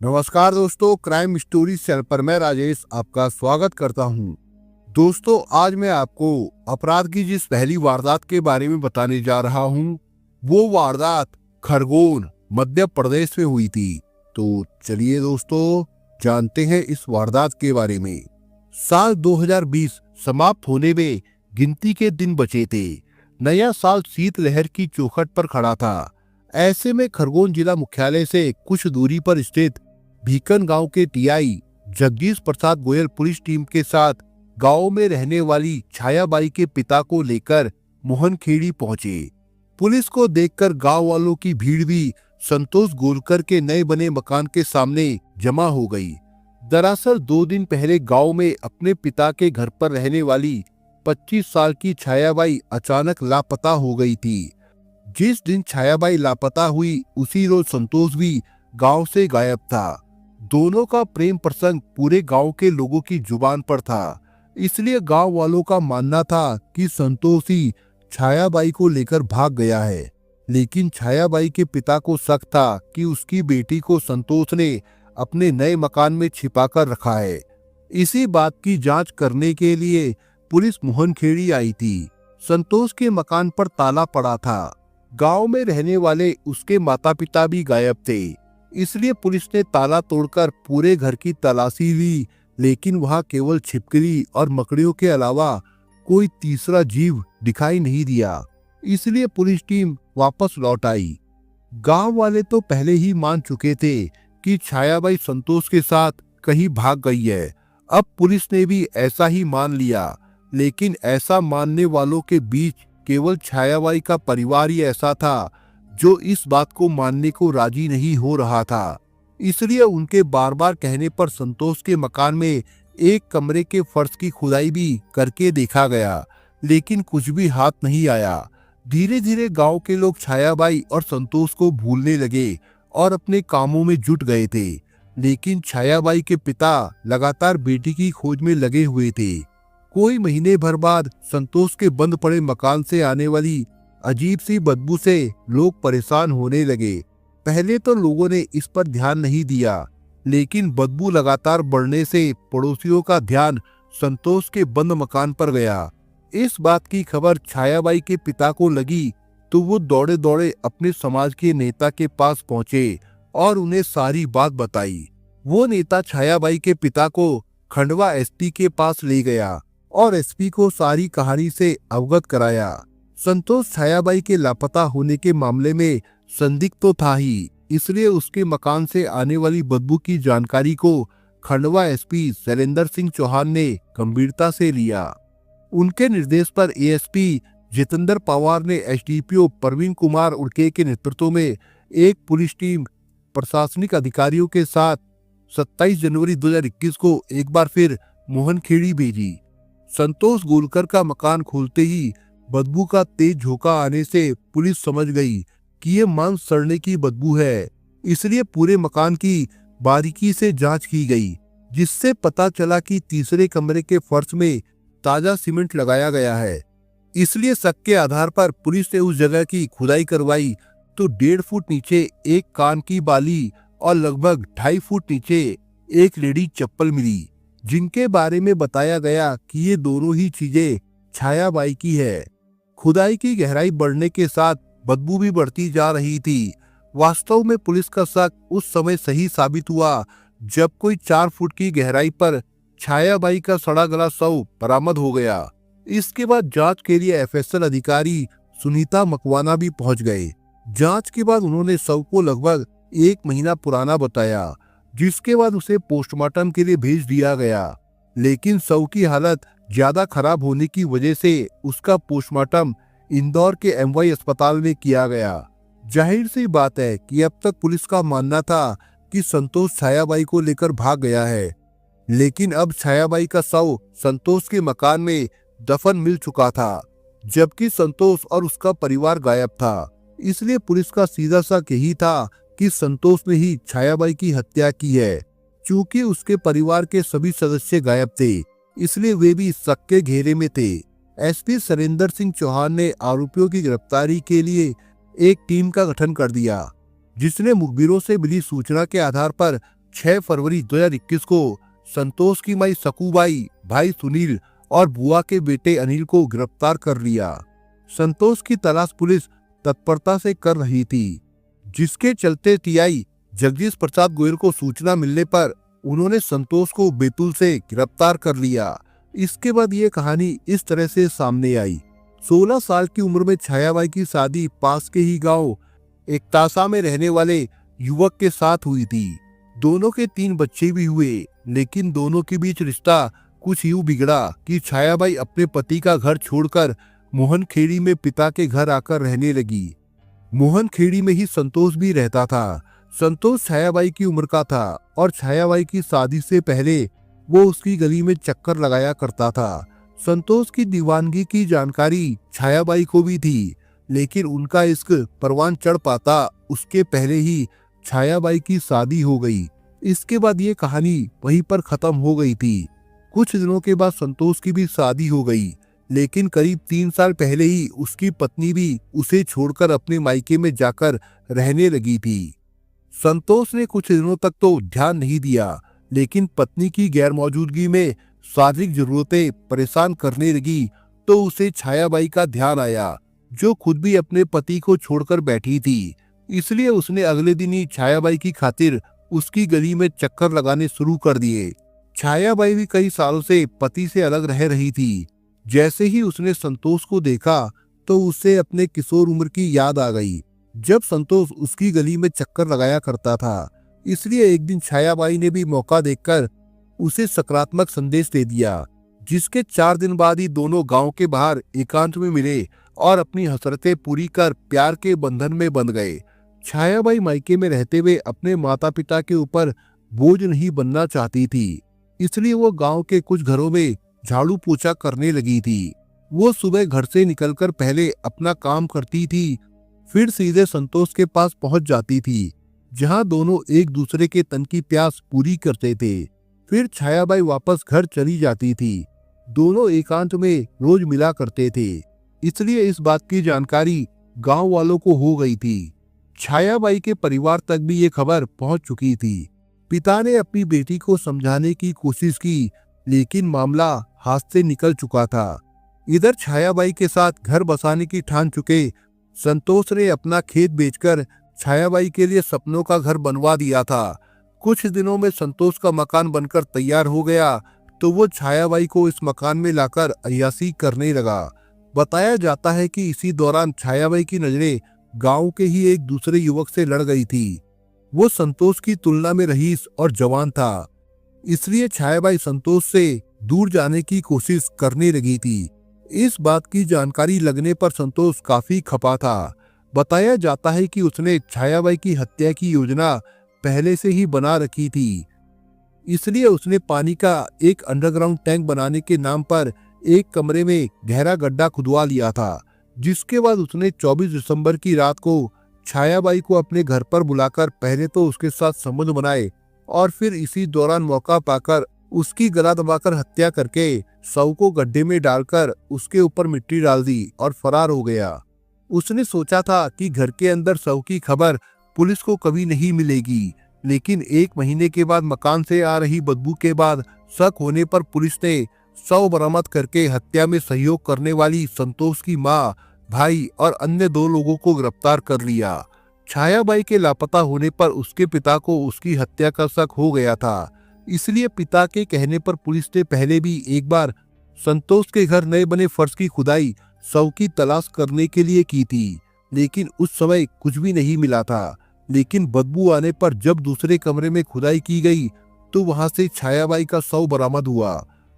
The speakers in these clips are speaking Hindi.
नमस्कार दोस्तों, क्राइम स्टोरी चैनल पर मैं राजेश आपका स्वागत करता हूं। दोस्तों, आज मैं आपको अपराध की जिस पहली वारदात के बारे में बताने जा रहा हूं, वो वारदात खरगोन मध्य प्रदेश में हुई थी। तो चलिए दोस्तों, जानते हैं इस वारदात के बारे में। साल 2020 समाप्त होने में गिनती के दिन बचे थे। नया साल शीतलहर की चौखट पर खड़ा था। ऐसे में खरगोन जिला मुख्यालय से कुछ दूरी पर स्थित भीकन गांव के TI Jagdish Prasad Goyal police team के साथ गांव में रहने वाली छायाबाई के पिता को लेकर मोहनखेड़ी पहुंचे। पुलिस को देखकर गांव वालों की भीड़ भी संतोष गोलकर के नए बने मकान के सामने जमा हो गई। दरअसल 2 दिन पहले गांव में अपने पिता के घर पर रहने वाली 25 साल की छायाबाई अचानक लापता हो गई थी। जिस दिन छायाबाई लापता हुई उसी रोज संतोष भी गांव से गायब था। दोनों का प्रेम प्रसंग पूरे गांव के लोगों की जुबान पर था, इसलिए गांव वालों का मानना था कि संतोष ही छायाबाई को लेकर भाग गया है। लेकिन छायाबाई के पिता को शक था कि उसकी बेटी को संतोष ने अपने नए मकान में छिपाकर रखा है। इसी बात की जांच करने के लिए पुलिस मोहनखेड़ी आई थी। संतोष के मकान पर ताला पड़ा था। गांव में रहने वाले उसके माता पिता भी गायब थे, इसलिए पुलिस ने ताला तोड़कर पूरे घर की तलाशी ली, लेकिन वहां केवल छिपकली और मकड़ियों के अलावा कोई तीसरा जीव दिखाई नहीं दिया। इसलिए पुलिस टीम वापस लौट आई। गांव वाले तो पहले ही मान चुके थे कि छायाबाई संतोष के साथ कहीं भाग गई है। अब पुलिस ने भी ऐसा ही मान लिया, लेकिन ऐसा मानने वालों के बीच केवल छायाबाई का परिवार ही ऐसा था जो इस बात को मानने को राजी नहीं हो रहा था। इसलिए उनके बार बार कहने पर संतोष के मकान में एक कमरे के फर्श की खुदाई भी करके देखा गया, लेकिन कुछ भी हाथ नहीं आया। धीरे धीरे गांव के लोग छायाबाई और संतोष को भूलने लगे और अपने कामों में जुट गए थे। लेकिन छायाबाई के पिता लगातार बेटी की खोज में लगे हुए थे। कोई महीने भर बाद संतोष के बंद पड़े मकान से आने वाली अजीब सी बदबू से लोग परेशान होने लगे। पहले तो लोगों ने इस पर ध्यान नहीं दिया, लेकिन बदबू लगातार बढ़ने से पड़ोसियों का ध्यान संतोष के बंद मकान पर गया। इस बात की खबर छायाबाई के पिता को लगी तो वो दौड़े दौड़े अपने समाज के नेता के पास पहुंचे और उन्हें सारी बात बताई। वो नेता छायाबाई के पिता को खंडवा एसपी के पास ले गया और एसपी को सारी कहानी से अवगत कराया। संतोष छायाबाई के लापता होने के मामले में संदिग्ध तो था ही, इसलिए उसके मकान से आने वाली बदबू की जानकारी को खंडवा एसपी शैलेंद्र सिंह चौहान ने गंभीरता से लिया। उनके निर्देश पर एएसपी जितेंद्र पवार ने एसडीपीओ प्रवीण कुमार उड़के के नेतृत्व में एक पुलिस टीम प्रशासनिक अधिकारियों के साथ 27 जनवरी 2021 को एक बार फिर मोहनखेड़ी भेजी। संतोष गोलकर का मकान खोलते ही बदबू का तेज झोंका आने से पुलिस समझ गई कि ये मांस सड़ने की बदबू है। इसलिए पूरे मकान की बारीकी से जांच की गई, जिससे पता चला कि तीसरे कमरे के फर्श में ताजा सीमेंट लगाया गया है। इसलिए शक के आधार पर पुलिस ने उस जगह की खुदाई करवाई तो 1.5 फुट नीचे एक कान की बाली और लगभग 2.5 फुट नीचे एक लेडी चप्पल मिली, जिनके बारे में बताया गया कि ये दोनों ही चीजें छायाबाई की है। खुदाई की गहराई बढ़ने के साथ बदबू भी बढ़ती जा रही थी। वास्तव में पुलिस का शक उस समय सही साबित हुआ जब कोई 4 फुट की गहराई पर छायाबाई का सड़ा गला शव बरामद हो गया। इसके बाद जांच के लिए एफएसएल अधिकारी सुनीता मकवाना भी पहुंच गए। जांच के बाद उन्होंने शव को लगभग 1 महीना पुराना बताया, जिसके बाद उसे पोस्टमार्टम के लिए भेज दिया गया। लेकिन शव की हालत ज्यादा खराब होने की वजह से उसका पोस्टमार्टम इंदौर के एमवाई अस्पताल में किया गया। जाहिर सी बात है कि अब तक पुलिस का मानना था कि संतोष छायाबाई को लेकर भाग गया है, लेकिन अब छायाबाई का शव संतोष के मकान में दफन मिल चुका था, जबकि संतोष और उसका परिवार गायब था। इसलिए पुलिस का सीधा शक यही था कि संतोष ने ही छायाबाई की हत्या की है। चूंकि उसके परिवार के सभी सदस्य गायब थे, इसलिए वे भी शक के घेरे में थे। एसपी शैलेंद्र सिंह चौहान ने आरोपियों की गिरफ्तारी के लिए एक टीम का गठन कर दिया, जिसने मुखबिरों से मिली सूचना के आधार पर 6 फरवरी 2021 को संतोष की माई सकूबाई, भाई सुनील और बुआ के बेटे अनिल को गिरफ्तार कर लिया। संतोष की तलाश पुलिस तत्परता से कर रही थी, जिसके चलते टीआई जगदीश प्रसाद गोयल को सूचना मिलने पर उन्होंने संतोष को बैतूल से गिरफ्तार कर लिया। इसके बाद ये कहानी इस तरह से सामने आई। 16 साल की उम्र में छायाबाई की शादी पास के ही गांव एकतासा में रहने वाले युवक के साथ हुई थी। दोनों के 3 बच्चे भी हुए, लेकिन दोनों के बीच रिश्ता कुछ यूं बिगड़ा कि छायाबाई अपने पति का घर छोड़कर मोहनखेड़ी में पिता के घर आकर रहने लगी। मोहनखेड़ी में ही संतोष भी रहता था। संतोष छायाबाई की उम्र का था और छायाबाई की शादी से पहले वो उसकी गली में चक्कर लगाया करता था। संतोष की दीवानगी की जानकारी छायाबाई को भी थी, लेकिन उनका इश्क परवान चढ़ पाता उसके पहले ही छायाबाई की शादी हो गई। इसके बाद ये कहानी वहीं पर खत्म हो गई थी। कुछ दिनों के बाद संतोष की भी शादी हो गई, लेकिन करीब 3 साल पहले ही उसकी पत्नी भी उसे छोड़कर अपने मायके में जाकर रहने लगी थी। संतोष ने कुछ दिनों तक तो ध्यान नहीं दिया, लेकिन पत्नी की गैर मौजूदगी में शारीरिक जरूरतें परेशान करने लगी तो उसे छायाबाई का ध्यान आया, जो खुद भी अपने पति को छोड़कर बैठी थी। इसलिए उसने अगले दिन ही छायाबाई की खातिर उसकी गली में चक्कर लगाने शुरू कर दिए। छायाबाई भी कई सालों से पति से अलग रह रही थी। जैसे ही उसने संतोष को देखा तो उसे अपने किशोर उम्र की याद आ गई, जब संतोष उसकी गली में चक्कर लगाया करता था। इसलिए एक दिन छायाबाई ने भी मौका देखकर उसे सकारात्मक संदेश दे दिया, जिसके 4 दिन बाद ही दोनों गांव के बाहर एकांत में मिले और अपनी हसरतें पूरी कर प्यार के बंधन में बंध गए। छायाबाई मायके में रहते हुए अपने माता पिता के ऊपर बोझ नहीं बनना चाहती थी, इसलिए वो गांव के कुछ घरों में झाड़ू पोछा करने लगी थी। वो सुबह घर से निकलकर पहले अपना काम करती थी, फिर सीधे संतोष के पास पहुंच जाती थी, जहां दोनों एक दूसरे के तन की प्यास पूरी करते थे। फिर छायाबाई वापस घर चली जाती थी। दोनों एकांत में रोज मिला करते थे, इसलिए इस बात की जानकारी गांव वालों को हो गई थी। छायाबाई के परिवार तक भी ये खबर पहुंच चुकी थी। पिता ने अपनी बेटी को समझाने की कोशिश की, लेकिन मामला हाथ से निकल चुका था। इधर छायाबाई के साथ घर बसाने की ठान चुके संतोष ने अपना खेत बेचकर छायाबाई के लिए सपनों का घर बनवा दिया था। कुछ दिनों में संतोष का मकान बनकर तैयार हो गया तो वो छायाबाई को इस मकान में लाकर अय्याशी करने लगा। बताया जाता है कि इसी दौरान छायाबाई की नजरें गांव के ही एक दूसरे युवक से लड़ गई थी। वो संतोष की तुलना में रईस और जवान था, इसलिए छायाबाई संतोष से दूर जाने की कोशिश करने लगी थी। इस बात की जानकारी लगने पर संतोष काफी खपा था। बताया जाता है कि उसने छायाबाई की हत्या की योजना पहले से ही बना रखी थी, इसलिए उसने पानी का एक अंडरग्राउंड टैंक बनाने के नाम पर एक कमरे में गहरा गड्ढा खुदवा लिया था, जिसके बाद उसने 24 दिसंबर की रात को छायाबाई को अपने घर पर बुलाकर पहले तो उसके साथ संबंध बनाए और फिर इसी दौरान मौका पाकर उसकी गला दबाकर हत्या करके शव को गड्ढे में डालकर उसके ऊपर मिट्टी डाल दी और फरार हो गया। उसने सोचा था कि घर के अंदर शव की खबर पुलिस को कभी नहीं मिलेगी, लेकिन 1 महीने के बाद मकान से आ रही बदबू के बाद शक होने पर पुलिस ने शव बरामद करके हत्या में सहयोग करने वाली संतोष की मां, भाई और अन्य 2 लोगों को गिरफ्तार कर लिया। छायाबाई के लापता होने पर उसके पिता को उसकी हत्या का शक हो गया था, इसलिए पिता के कहने पर पुलिस ने पहले भी एक बार संतोष के घर नए बने फर्श की खुदाई शव की तलाश करने के लिए की थी, लेकिन उस समय कुछ भी नहीं मिला था। लेकिन बदबू आने पर जब दूसरे कमरे में खुदाई की गई तो वहां से छायाबाई का शव बरामद हुआ।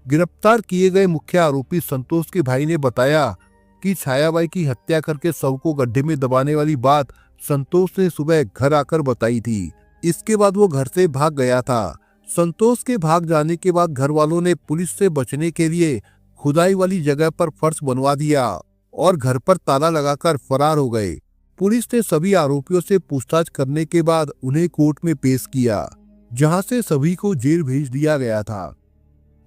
गिरफ्तार किए गए मुख्य आरोपी संतोष के भाई ने बताया कि छायाबाई की हत्या करके शव को गड्ढे में दबाने वाली बात संतोष ने सुबह घर आकर बताई थी। इसके बाद वो घर से भाग गया था। संतोष के भाग जाने के बाद घर वालों ने पुलिस से बचने के लिए खुदाई वाली जगह पर फर्श बनवा दिया और घर पर ताला लगाकर फरार हो गए। पुलिस ने सभी आरोपियों से पूछताछ करने के बाद उन्हें कोर्ट में पेश किया, जहां से सभी को जेल भेज दिया गया था।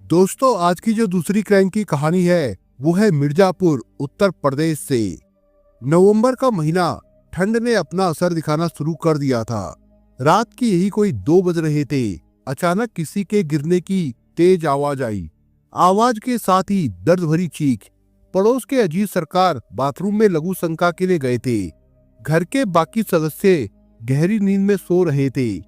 दोस्तों, आज की जो दूसरी क्राइम की कहानी है वो है मिर्जापुर, उत्तर प्रदेश से। नवंबर का महीना, ठंड ने अपना असर दिखाना शुरू कर दिया था। रात की यही कोई 2 बज रहे थे। अचानक किसी के गिरने की तेज आवाज आई। आवाज के साथ ही दर्द भरी चीख। पड़ोस के अजीत सरकार बाथरूम में लघु शंका के लिए गए थे। घर के बाकी सदस्य गहरी नींद में सो रहे थे।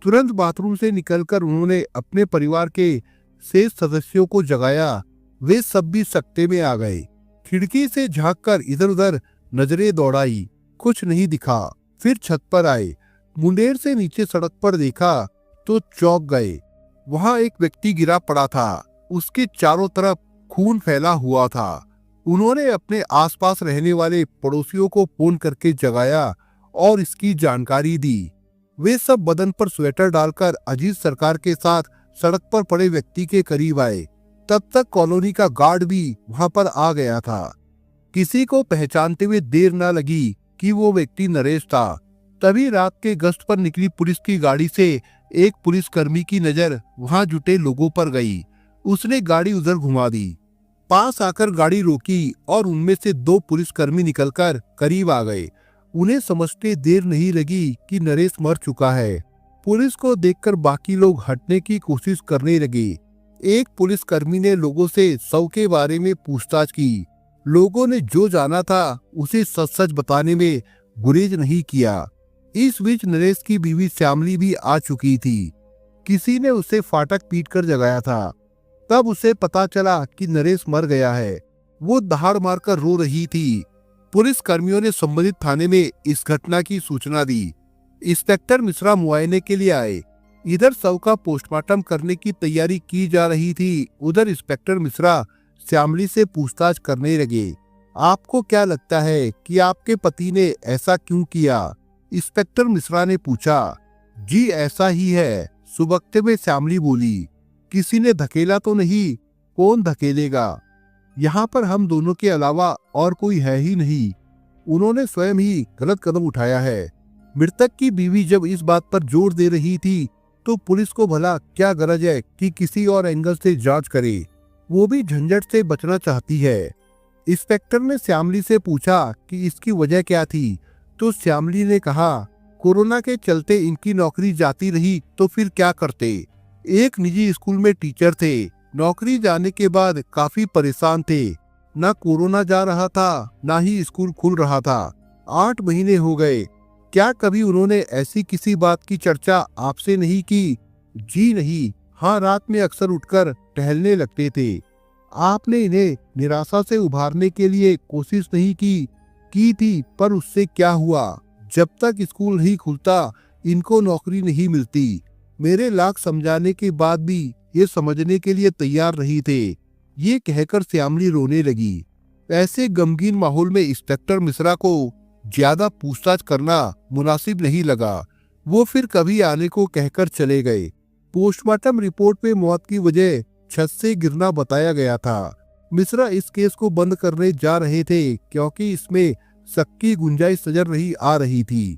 तुरंत बाथरूम से निकलकर उन्होंने अपने परिवार के शेष सदस्यों को जगाया। वे सब भी सकते में आ गए। खिड़की से झांककर इधर उधर नजरें दौड़ाई, कुछ नहीं दिखा। फिर छत पर आए, मुंडेर से नीचे सड़क पर देखा तो चौंक गए। वहां एक व्यक्ति गिरा पड़ा था, उसके चारों तरफ खून फैला हुआ था। उन्होंने अपने आसपास रहने वाले पड़ोसियों को फोन करके जगाया और इसकी जानकारी दी। वे सब बदन पर स्वेटर डालकर अजीत सरकार के साथ सड़क पर पड़े व्यक्ति के करीब आए। तब तक कॉलोनी का गार्ड भी वहां पर आ गया था। किसी को पहचानते हुए देर न लगी कि वो व्यक्ति नरेश था। तभी रात के गश्त पर निकली पुलिस की गाड़ी से एक पुलिसकर्मी की नजर वहां जुटे लोगों पर गई। उसने गाड़ी उधर घुमा दी। पास आकर गाड़ी रोकी और उनमें से 2 पुलिसकर्मी निकलकर करीब आ गए। उन्हें समझते देर नहीं लगी कि नरेश मर चुका है। पुलिस को देखकर बाकी लोग हटने की कोशिश करने लगे। एक पुलिसकर्मी ने लोगों से शव के बारे में पूछताछ की। लोगों ने जो जाना था उसे सच सच बताने में गुरेज नहीं किया। इस बीच नरेश की बीवी श्यामली भी आ चुकी थी। किसी ने उसे फाटक पीट कर जगाया था। तब उसे पता चला कि नरेश मर गया है। वो दहाड़ मारकर रो रही थी। पुलिस कर्मियों ने संबंधित थाने में इस घटना की सूचना दी। इंस्पेक्टर मिश्रा मुआयने के लिए आए। इधर शव का पोस्टमार्टम करने की तैयारी की जा रही थी। उधर इंस्पेक्टर मिश्रा श्यामली से पूछताछ करने लगे। आपको क्या लगता है कि आपके पति ने ऐसा क्यों किया? इंस्पेक्टर मिश्रा ने पूछा। जी ऐसा ही है, सुबकते में श्यामली बोली। किसी ने धकेला तो नहीं? कौन धकेलेगा? यहाँ पर हम दोनों के अलावा और कोई है ही नहीं। उन्होंने स्वयं ही गलत कदम उठाया है। मृतक की बीवी जब इस बात पर जोर दे रही थी तो पुलिस को भला क्या गरज है कि किसी और एंगल से जांच करे? वो भी झंझट से बचना चाहती है। इंस्पेक्टर ने श्यामली से पूछा कि इसकी वजह क्या थी, तो श्यामली ने कहा कोरोना के चलते इनकी नौकरी जाती रही तो फिर क्या करते। एक निजी स्कूल में टीचर थे। नौकरी जाने के बाद काफी परेशान थे। ना कोरोना जा रहा था, ना ही स्कूल खुल रहा था। 8 महीने हो गए। क्या कभी उन्होंने ऐसी किसी बात की चर्चा आपसे नहीं की? जी नहीं। हाँ, रात में अक्सर उठकर टहलने लगते थे। आपने इन्हें निराशा से उभारने के लिए कोशिश नहीं की थी, पर उससे क्या हुआ? जब तक स्कूल नहीं खुलता इनको नौकरी नहीं मिलती। मेरे लाख समझाने के बाद भी ये समझने के लिए तैयार नहीं थे। ये कहकर श्यामली रोने लगी। ऐसे गमगीन माहौल में इंस्पेक्टर मिश्रा को ज्यादा पूछताछ करना मुनासिब नहीं लगा। वो फिर कभी आने को कहकर चले गए। पोस्टमार्टम रिपोर्ट में मौत की वजह छत से गिरना बताया गया था। मिश्रा इस केस को बंद करने जा रहे थे क्योंकि इसमें शक की गुंजाइश नजर नहीं आ रही थी।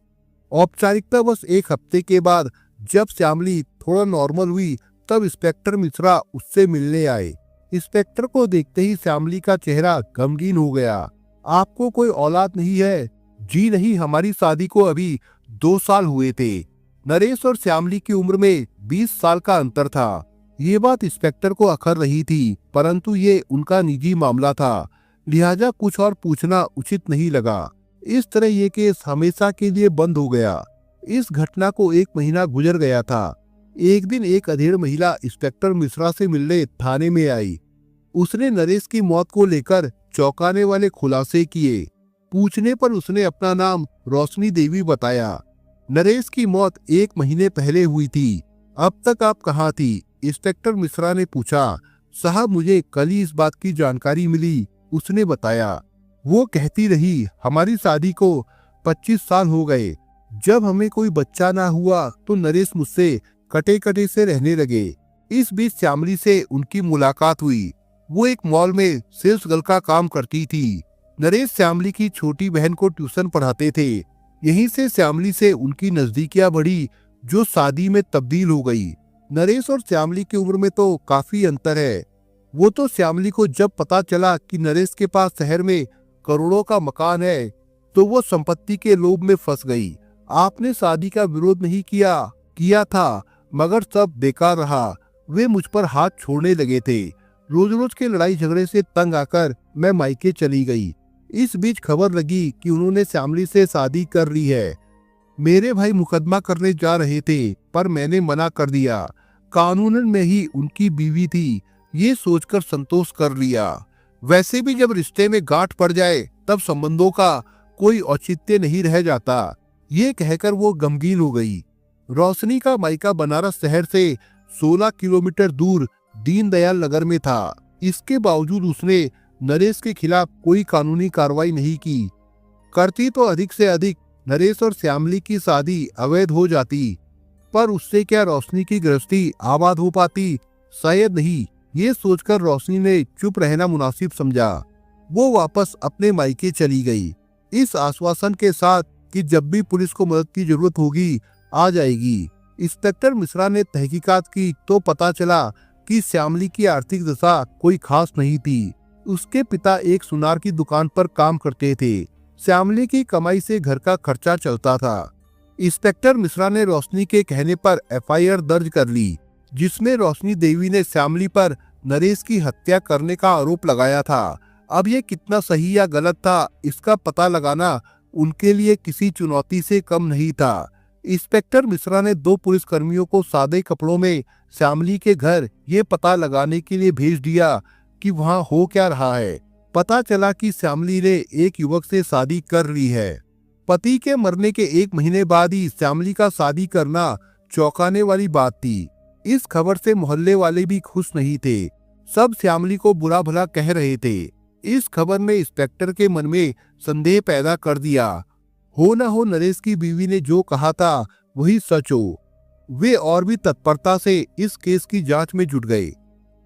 औपचारिकता बस 1 हफ्ते के बाद जब श्यामली थोड़ा नॉर्मल हुई तब इंस्पेक्टर मिश्रा उससे मिलने आए। इंस्पेक्टर को देखते ही श्यामली का चेहरा गमगीन हो गया। आपको कोई औलाद नहीं है? जी नहीं, हमारी शादी को अभी 2 साल हुए थे। नरेश और श्यामली की उम्र में 20 साल का अंतर था। ये बात इंस्पेक्टर को अखर रही थी, परंतु ये उनका निजी मामला था, लिहाजा कुछ और पूछना उचित नहीं लगा। इस तरह ये केस हमेशा के लिए बंद हो गया। इस घटना को 1 महीना गुजर गया था। एक दिन एक अधेड़ महिला इंस्पेक्टर मिश्रा से मिलने थाने में आई। उसने नरेश की मौत को लेकर चौंकाने वाले खुलासे किए। पूछने पर उसने अपना नाम रोशनी देवी बताया। नरेश की मौत 1 महीने पहले हुई थी। अब तक आप कहाँ थी? इंस्पेक्टर मिश्रा ने पूछा। साहब, मुझे कल ही इस बात की जानकारी मिली, उसने बताया। वो कहती रही, हमारी शादी को 25 साल हो गए। जब हमें कोई बच्चा ना हुआ तो नरेश मुझसे कटे कटे से रहने लगे। इस बीच श्यामली से उनकी मुलाकात हुई। वो एक मॉल में सेल्स गर्ल का काम करती थी। नरेश श्यामली की छोटी बहन को ट्यूशन पढ़ाते थे। यहीं से श्यामली से उनकी नजदीकियां बढ़ी, जो शादी में तब्दील हो गई। नरेश और श्यामली की उम्र में तो काफी अंतर है। वो तो श्यामली को जब पता चला कि नरेश के पास शहर में करोड़ों का मकान है तो वो संपत्ति के लोभ में फंस गई। आपने शादी का विरोध नहीं किया था, मगर सब बेकार रहा। वे मुझ पर हाथ छोड़ने लगे थे। रोज रोज के लड़ाई झगड़े से तंग आकर मैं मायके चली गई। इस बीच खबर लगी कि उन्होंने श्यामली से शादी कर ली है। मेरे भाई मुकदमा करने जा रहे थे, पर मैंने मना कर दिया। कानूनन में ही उनकी बीवी थी, ये सोचकर संतोष कर लिया। वैसे भी जब रिश्ते में गांठ पड़ जाए तब संबंधों का कोई औचित्य नहीं रह जाता। ये कहकर वो गमगीन हो गई। रोशनी का मायका बनारस शहर से 16 किलोमीटर दूर दीनदयाल नगर में था। इसके बावजूद उसने नरेश के खिलाफ कोई कानूनी कार्रवाई नहीं की। करती तो अधिक से अधिक नरेश और श्यामली की शादी अवैध हो जाती, पर उससे क्या रोशनी की गृहस्थी आबाद हो पाती? शायद नहीं। ये सोचकर रोशनी ने चुप रहना मुनासिब समझा। वो वापस अपने मायके चली गई, इस आश्वासन के साथ कि जब भी पुलिस को मदद की जरूरत होगी आ जाएगी। इंस्पेक्टर मिश्रा ने तहकीकात की तो पता चला कि श्यामली की आर्थिक दशा कोई खास नहीं थी। उसके पिता एक सुनार की दुकान पर काम करते थे। श्यामली की कमाई से घर का खर्चा चलता था। इंस्पेक्टर मिश्रा ने रोशनी के कहने पर एफआईआर दर्ज कर ली, जिसमें रोशनी देवी ने श्यामली पर नरेश की हत्या करने का आरोप लगाया था। अब ये कितना सही या गलत था, इसका पता लगाना उनके लिए किसी चुनौती से कम नहीं था। इंस्पेक्टर मिश्रा ने 2 पुलिसकर्मियों को सादे कपड़ों में श्यामली के घर ये पता लगाने के लिए भेज दिया कि वहाँ हो क्या रहा है। पता चला कि श्यामली ने एक युवक से शादी कर ली है। पति के मरने के 1 महीने बाद ही श्यामली का शादी करना चौंकाने वाली बात थी। इस खबर से मोहल्ले वाले भी खुश नहीं थे। सब श्यामली को बुरा भला कह रहे थे। इस खबर ने इंस्पेक्टर के मन में संदेह पैदा कर दिया। हो न हो नरेश की बीवी ने जो कहा था वही सच हो। वे और भी तत्परता से इस केस की जांच में जुट गए।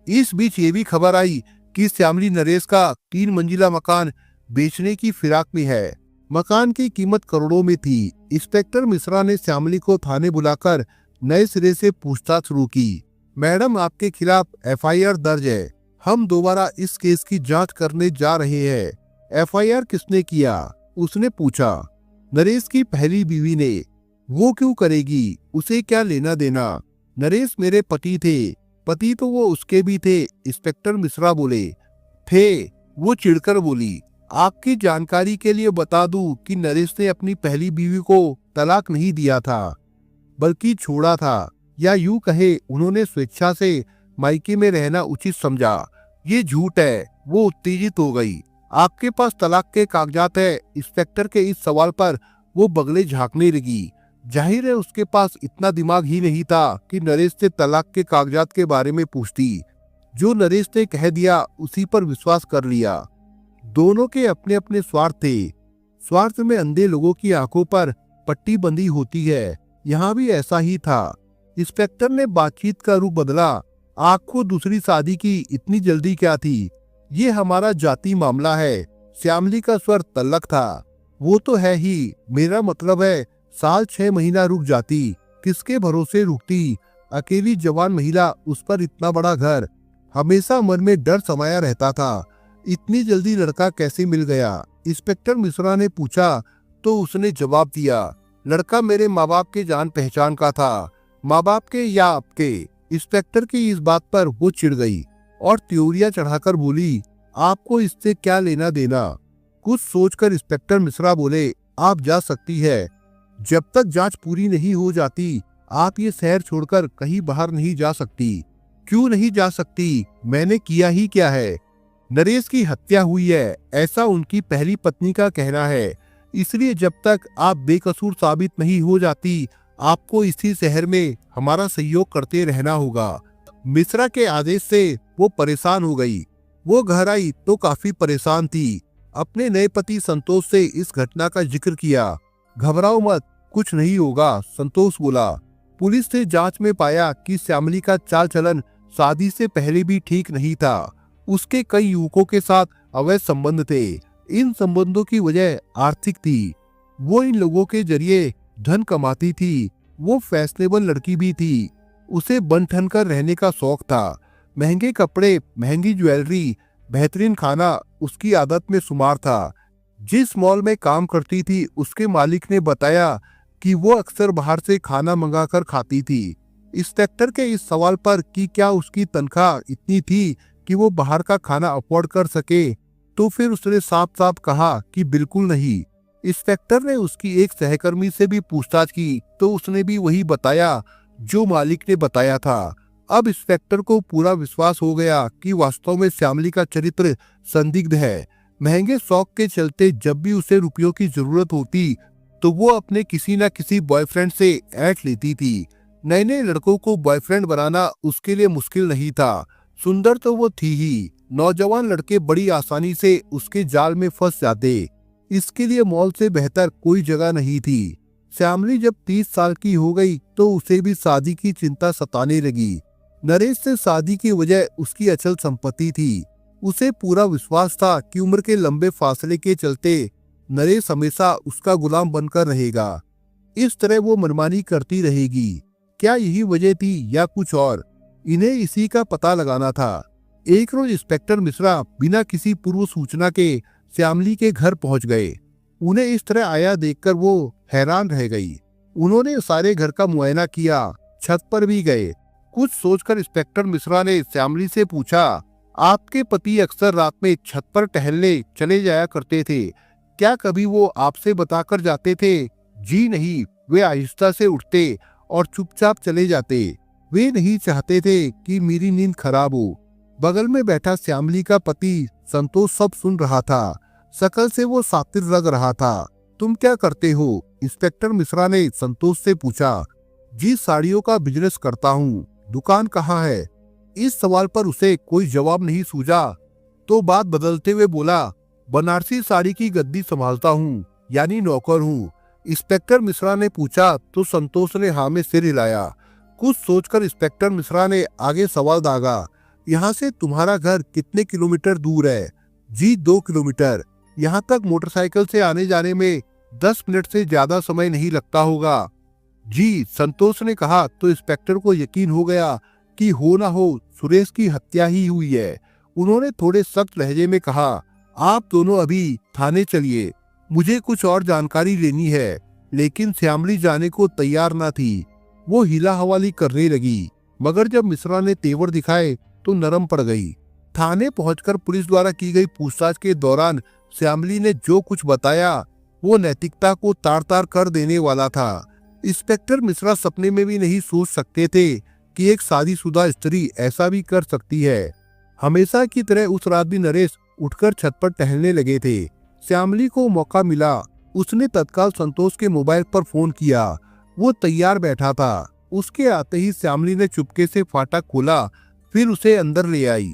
इस बीच ये भी खबर आई कि श्यामली नरेश का 3 मंजिला मकान बेचने की फिराक में है। मकान की कीमत करोड़ों में थी। इंस्पेक्टर मिश्रा ने श्यामली को थाने बुलाकर नए सिरे से पूछताछ शुरू की। मैडम, आपके खिलाफ एफआईआर दर्ज है। हम दोबारा इस केस की जांच करने जा रहे हैं। एफआईआर किसने किया? उसने पूछा। नरेश की पहली बीवी ने। वो क्यों करेगी? उसे क्या लेना देना? नरेश मेरे पति थे। पति तो वो उसके भी थे। इंस्पेक्टर मिश्रा बोले। थे? वो चिढ़कर बोली। आपकी जानकारी के लिए बता दूं कि नरेश ने अपनी पहली बीवी को तलाक नहीं दिया था, बल्कि छोड़ा था, या यूं कहे उन्होंने स्वेच्छा से मायके में रहना उचित समझा। ये झूठ है। वो उत्तेजित हो गई। आपके पास तलाक के कागजात है? इंस्पेक्टर के इस सवाल पर वो बगले झांकने लगी। जाहिर है उसके पास इतना दिमाग ही नहीं था कि नरेश से तलाक के कागजात के बारे में पूछती। जो नरेश ने कह दिया उसी पर विश्वास कर लिया। दोनों के अपने अपने स्वार्थ थे। स्वार्थ में अंधे लोगों की आंखों पर पट्टी बंधी होती है। यहाँ भी ऐसा ही था। इंस्पेक्टर ने बातचीत का रूप बदला। आपको दूसरी शादी की इतनी जल्दी क्या थी? ये हमारा जाति मामला है। श्यामली का स्वर तल्लक था। वो तो है ही। मेरा मतलब है साल 6 महीना रुक जाती। किसके भरोसे रुकती? अकेली जवान महिला, उस पर इतना बड़ा घर। हमेशा मन में डर समाया रहता था। इतनी जल्दी लड़का कैसे मिल गया? इंस्पेक्टर मिश्रा ने पूछा तो उसने जवाब दिया, लड़का मेरे माँ बाप के जान पहचान का था। माँ बाप के या आपके? इंस्पेक्टर की इस बात पर वो चिढ़ गई और त्योरियां चढ़ाकर बोली, आपको इससे क्या लेना देना? कुछ सोचकर इंस्पेक्टर मिश्रा बोले, आप जा सकती है। जब तक जांच पूरी नहीं हो जाती आप ये शहर छोड़कर कहीं बाहर नहीं जा सकती। क्यों नहीं जा सकती? मैंने किया ही क्या है? नरेश की हत्या हुई है, ऐसा उनकी पहली पत्नी का कहना है। इसलिए जब तक आप बेकसूर साबित नहीं हो जाती आपको इसी शहर में हमारा सहयोग करते रहना होगा। मिश्रा के आदेश से वो परेशान हो गई। वो घर आई तो काफी परेशान थी। अपने नए पति संतोष से इस घटना का जिक्र किया। घबराओ मत, कुछ नहीं होगा, संतोष बोला। पुलिस ने जांच में पाया कि श्यामली का चाल चलन शादी से पहले भी ठीक नहीं था। उसके कई युवकों के साथ अवैध संबंध थे। इन संबंधों की वजह आर्थिक थी। वो इन लोगों के जरिए धन कमाती थी। वो फैशनेबल लड़की भी थी। उसे बन ठन कर रहने का शौक था। महंगे कपड़े, महंगी ज्वेलरी, बेहतरीन खाना उसकी आदत में शुमार था। जिस मॉल में काम करती थी उसके मालिक ने बताया कि वो अक्सर बाहर से खाना मंगाकर खाती थी। इंस्पेक्टर के इस सवाल पर कि क्या उसकी तनख्वाह इतनी थी कि वो बाहर का खाना अफोर्ड कर सके, तो फिर उसने साफ साफ कहा कि बिल्कुल नहीं। इंस्पेक्टर ने उसकी एक सहकर्मी से भी पूछताछ की तो उसने भी वही बताया जो मालिक ने बताया था। अब इंस्पेक्टर को पूरा विश्वास हो गया कि वास्तव में श्यामली का चरित्र संदिग्ध है। महंगे शौक के चलते जब भी उसे रुपयों की जरूरत होती तो वो अपने किसी न किसी बॉयफ्रेंड से ऐंठ लेती थी। नए नए लड़कों को बॉयफ्रेंड बनाना उसके लिए मुश्किल नहीं था। सुंदर तो वो थी ही, नौजवान लड़के बड़ी आसानी से उसके जाल में फंस जाते। इसके लिए मॉल से बेहतर कोई जगह नहीं थी। श्यामली जब 30 साल की हो गई तो उसे भी शादी की चिंता सताने लगी। नरेश से शादी की वजह उसकी अचल संपत्ति थी। उसे पूरा विश्वास था कि उम्र के लंबे फासले के चलते नरेश हमेशा उसका गुलाम बनकर रहेगा। इस तरह वो मनमानी करती रहेगी। क्या यही वजह थी या कुछ और? इन्हें इसी का पता लगाना था। एक रोज इंस्पेक्टर मिश्रा बिना किसी पूर्व सूचना के श्यामली के घर पहुंच गए। उन्हें इस तरह आया देखकर वो हैरान रह गई। उन्होंने सारे घर का मुआयना किया, छत पर भी गए। कुछ सोचकर इंस्पेक्टर मिश्रा ने श्यामली से पूछा, आपके पति अक्सर रात में छत पर टहलने चले जाया करते थे, क्या कभी वो आपसे बताकर जाते थे? जी नहीं, वे आहिस्ता से उठते और चुपचाप चले जाते। वे नहीं चाहते थे कि मेरी नींद खराब हो। बगल में बैठा श्यामली का पति संतोष सब सुन रहा था। शकल से वो सातिर लग रहा था। तुम क्या करते हो? इंस्पेक्टर मिश्रा ने संतोष से पूछा। जी, साड़ियों का बिजनेस करता हूँ। दुकान कहाँ है? इस सवाल पर उसे कोई जवाब नहीं सूझा तो बात बदलते हुए बोला, बनारसी साड़ी की गद्दी संभालता हूँ, यानी नौकर हूँ। इंस्पेक्टर मिश्रा ने पूछा तो संतोष ने हाँ में सिर हिलाया। कुछ सोचकर इंस्पेक्टर मिश्रा ने आगे सवाल दागा, यहाँ से तुम्हारा घर कितने किलोमीटर दूर है? जी 2 किलोमीटर। यहाँ तक मोटरसाइकिल से आने जाने में 10 मिनट से ज्यादा समय नहीं लगता होगा। जी, संतोष ने कहा तो इंस्पेक्टर को यकीन हो गया कि हो ना हो सुरेश की हत्या ही हुई है। उन्होंने थोड़े सख्त लहजे में कहा, आप दोनों अभी थाने चलिए, मुझे कुछ और जानकारी लेनी है। लेकिन श्यामली जाने को तैयार ना थी। वो हिला हवाली करने लगी, मगर जब मिश्रा ने तेवर दिखाए तो नरम पड़ गई। थाने पहुंचकर पुलिस द्वारा की गई पूछताछ के दौरान श्यामली ने जो कुछ बताया वो नैतिकता को तार तार कर देने वाला था। इंस्पेक्टर मिश्रा सपने में भी नहीं सोच सकते थे कि एक शादीशुदा स्त्री ऐसा भी कर सकती है। हमेशा की तरह उस रात भी नरेश उठकर छत पर टहलने लगे थे। श्यामली को मौका मिला, उसने तत्काल संतोष के मोबाइल पर फोन किया। वो तैयार बैठा था। उसके आते ही श्यामली ने चुपके से फाटक खोला, फिर उसे अंदर ले आई।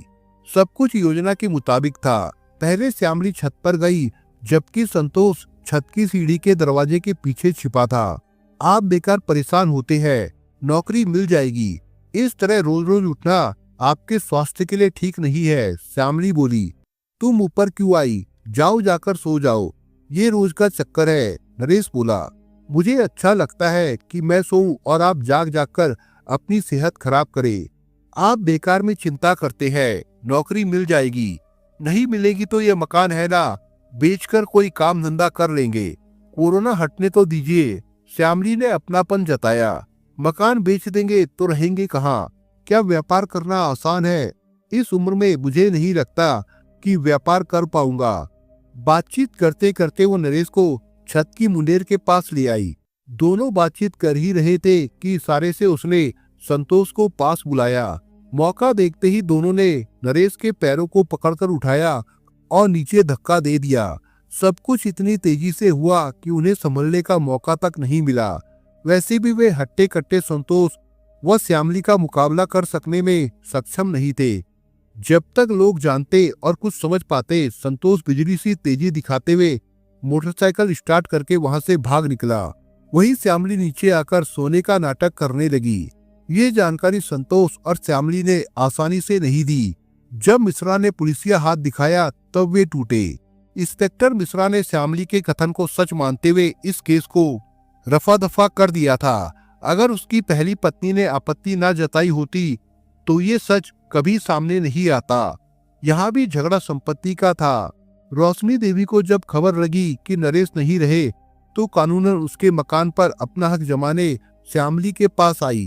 सब कुछ योजना के मुताबिक था। पहले श्यामली छत पर गई, जबकि संतोष छत की सीढ़ी के दरवाजे के पीछे छिपा था। आप बेकार परेशान होते हैं, नौकरी मिल जाएगी। इस तरह रोज रोज उठना आपके स्वास्थ्य के लिए ठीक नहीं है, श्यामली बोली। तुम ऊपर क्यों आई? जाओ, जाकर सो जाओ, ये रोज का चक्कर है, नरेश बोला। मुझे अच्छा लगता है कि मैं सोऊं और आप जाग जाग कर अपनी सेहत खराब करें। आप बेकार में चिंता करते हैं, नौकरी मिल जाएगी। नहीं मिलेगी तो ये मकान है ना, बेचकर कोई काम धंधा कर लेंगे। कोरोना हटने तो दीजिए, श्यामली ने अपनापन जताया। मकान बेच देंगे तो रहेंगे कहाँ? क्या व्यापार करना आसान है? इस उम्र में मुझे नहीं लगता कि व्यापार कर पाऊंगा। बातचीत करते करते वो नरेश को छत की मुंडेर के पास ले आई। दोनों बातचीत कर ही रहे थे कि इशारे से उसने संतोष को पास बुलाया। मौका देखते ही दोनों ने नरेश के पैरों को पकड़कर उठाया और नीचे धक्का दे दिया। सब कुछ इतनी तेजी से हुआ कि उन्हें संभलने का मौका तक नहीं मिला। वैसे भी वे हट्टे कट्टे संतोष व श्यामली का मुकाबला कर सकने में सक्षम नहीं थे। जब तक लोग जानते और कुछ समझ पाते, संतोष बिजली सी तेजी दिखाते हुए मोटरसाइकिल स्टार्ट करके वहां से भाग निकला। वही श्यामली नीचे आकर सोने का नाटक करने लगी। ये जानकारी संतोष और श्यामली ने आसानी से नहीं दी। जब मिश्रा ने पुलिसिया हाथ दिखाया तब वे टूटे। इंस्पेक्टर मिश्रा ने श्यामली के कथन को सच मानते हुए इस केस को रफा दफा कर दिया था। अगर उसकी पहली पत्नी ने आपत्ति न जताई होती तो ये सच कभी सामने नहीं आता। यहाँ भी झगड़ा संपत्ति का था। रोशनी देवी को जब खबर लगी कि नरेश नहीं रहे तो कानूनन उसके मकान पर अपना हक जमाने श्यामली के पास आई।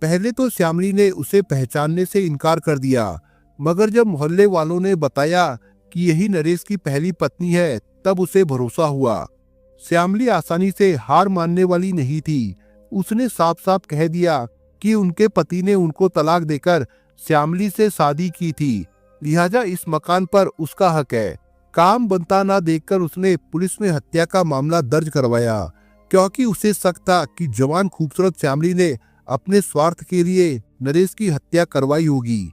पहले तो श्यामली ने उसे पहचानने से इनकार कर दिया, मगर जब मोहल्ले वालों ने बताया कि यही नरेश की पहली पत्नी है, तब उसे भरोसा हुआ। श्यामली आसानी से हार मानने वाली नहीं थी। उसने साफ साफ कह दिया कि उनके पति ने उनको तलाक देकर श्यामली से शादी की थी, लिहाजा इस मकान पर उसका हक है। काम बनता ना देखकर उसने पुलिस में हत्या का मामला दर्ज करवाया, क्योंकि उसे शक था कि जवान खूबसूरत श्यामली ने अपने स्वार्थ के लिए नरेश की हत्या करवाई होगी।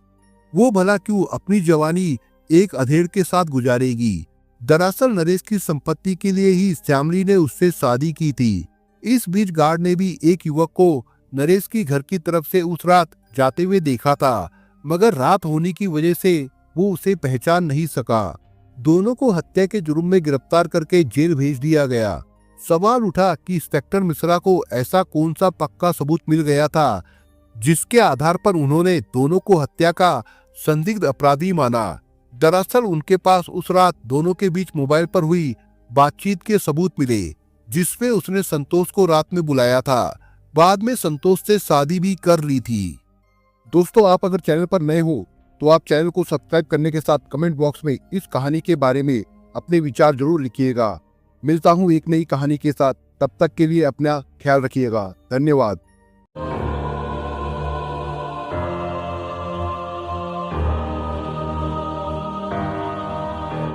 वो भला क्यों अपनी जवानी एक अधेड़ के साथ गुजारेगी। दरअसल नरेश की संपत्ति के लिए ही श्यामली ने उससे शादी की थी। इस बीच गार्ड ने भी एक युवक को नरेश की घर की तरफ से उस रात जाते हुए देखा था, मगर रात होने की वजह से वो उसे पहचान नहीं सका। दोनों को हत्या के जुर्म में गिरफ्तार करके जेल भेज दिया गया। सवाल उठा कि इंस्पेक्टर मिश्रा को ऐसा कौन सा पक्का सबूत मिल गया था जिसके आधार पर उन्होंने दोनों को हत्या का संदिग्ध अपराधी माना। दरअसल उनके पास उस रात दोनों के बीच मोबाइल पर हुई बातचीत के सबूत मिले, जिसमें उसने संतोष को रात में बुलाया था। बाद में संतोष से शादी भी कर ली थी। दोस्तों, आप अगर चैनल पर नए हो तो आप चैनल को सब्सक्राइब करने के साथ कमेंट बॉक्स में इस कहानी के बारे में अपने विचार जरूर लिखिएगा। मिलता हूँ एक नई कहानी के साथ, तब तक के लिए अपना ख्याल रखिएगा। धन्यवाद।